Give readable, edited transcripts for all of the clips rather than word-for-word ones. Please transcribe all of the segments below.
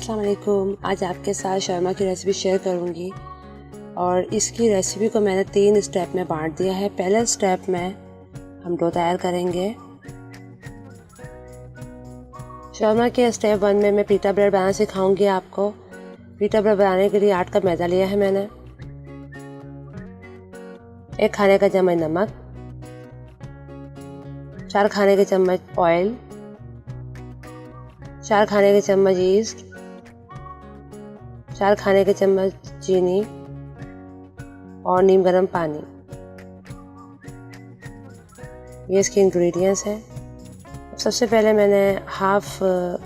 अस्सलाम वालेकुम। आज आपके साथ शर्मा की रेसिपी शेयर करूंगी और इसकी रेसिपी को मैंने 3 स्टेप में बांट दिया है। पहले स्टेप में हम डो तैयार करेंगे। शर्मा के स्टेप 1 में मैं पीटा ब्रेड बनाना सिखाऊंगी आपको। पीटा ब्रेड बनाने के लिए 8 कप मैदा लिया है मैंने, 1 खाने का चम्मच नमक, 4 खाने के चम्मच ऑयल, 4 खाने के चम्मच ईस्ट, 4 खाने के चम्मच चीनी और नीम गर्म पानी। ये इसके इंग्रेडिएंट्स हैं। सबसे पहले मैंने हाफ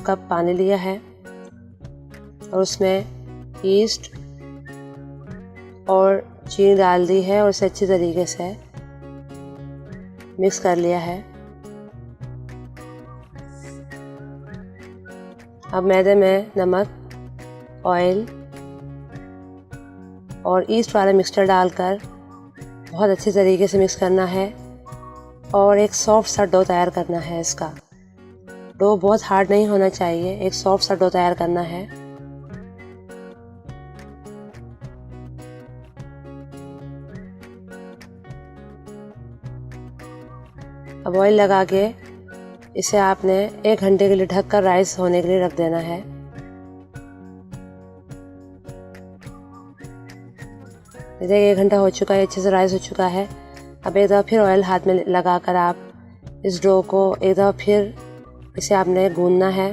कप पानी लिया है और उसमें ईस्ट और चीनी डाल दी है और इसे अच्छी तरीके से मिक्स कर लिया है। अब मैदे में नमक, ऑयल और ईस्ट वाला मिक्सचर डालकर बहुत अच्छी तरीके से मिक्स करना है और एक सॉफ्ट सा डो तैयार करना है। इसका डो बहुत हार्ड नहीं होना चाहिए, एक सॉफ्ट सा डो तैयार करना है। अब ऑयल लगा के इसे आपने 1 घंटे के लिए ढककर राइस होने के लिए रख देना है। देखिए 1 घंटा हो चुका है, अच्छे से राइस हो चुका है। अब एक दफ़ा फिर ऑयल हाथ में लगाकर आप इस डो को एक दफ़ा फिर इसे आपने गूंदना है।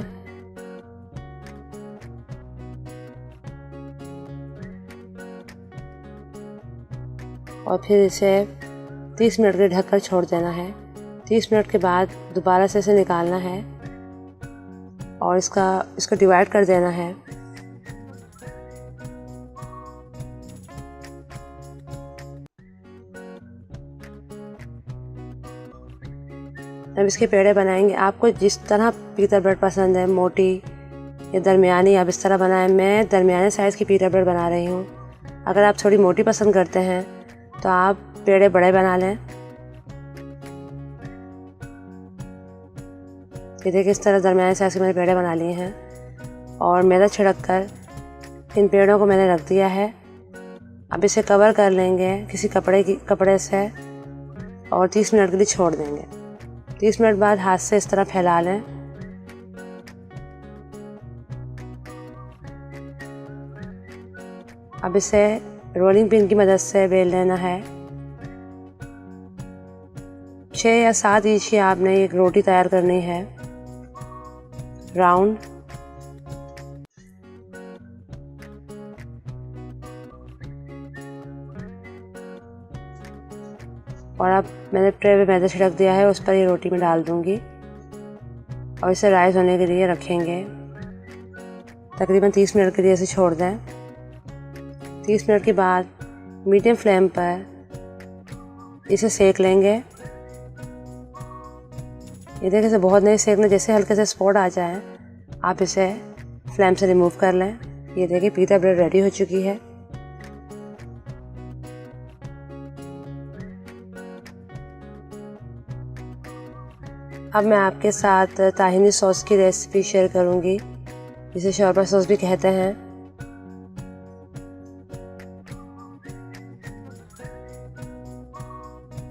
और फिर इसे 30 मिनट के लिए ढककर छोड़ देना है। 30 मिनट के बाद दोबारा से इसे निकालना है और इसको डिवाइड कर देना है। अब इसके पेड़े बनाएंगे। आपको जिस तरह पीटा ब्रेड पसंद है, मोटी या दरमियानी, आप इस तरह बनाएं। मैं दरमियाने साइज़ की पीटा ब्रेड बना रही हूँ। अगर आप थोड़ी मोटी पसंद करते हैं तो आप पेड़े बड़े बना लें। ये देखिए इस तरह दरमियाने साइज़ के मैंने पेड़े बना लिए हैं और मैदा छिड़क कर इन पेड़ों को मैंने रख दिया है। अब इसे कवर कर लेंगे किसी कपड़े से और 30 मिनट के लिए छोड़ देंगे। 30 मिनट बाद हाथ से इस तरह फैला लें। अब इसे रोलिंग पिन की मदद से बेल लेना है। 6 या 7 इंच की आपने एक रोटी तैयार करनी है, राउंड। और अब मैंने ट्रे में मैदा छिड़क दिया है, उस पर ये रोटी में डाल दूंगी और इसे राइस होने के लिए रखेंगे। तकरीबन 30 मिनट के लिए इसे छोड़ दें। 30 मिनट के बाद मीडियम फ्लेम पर इसे सेक लेंगे। ये देखिए इसे बहुत नहीं सेकना, जैसे हल्के से स्पॉट आ जाए आप इसे फ्लेम से रिमूव कर लें। ये देखिए पीटा ब्रेड रेडी हो चुकी है। अब मैं आपके साथ ताहिनी सॉस की रेसिपी शेयर करूंगी, जिसे शोरबा सॉस भी कहते हैं।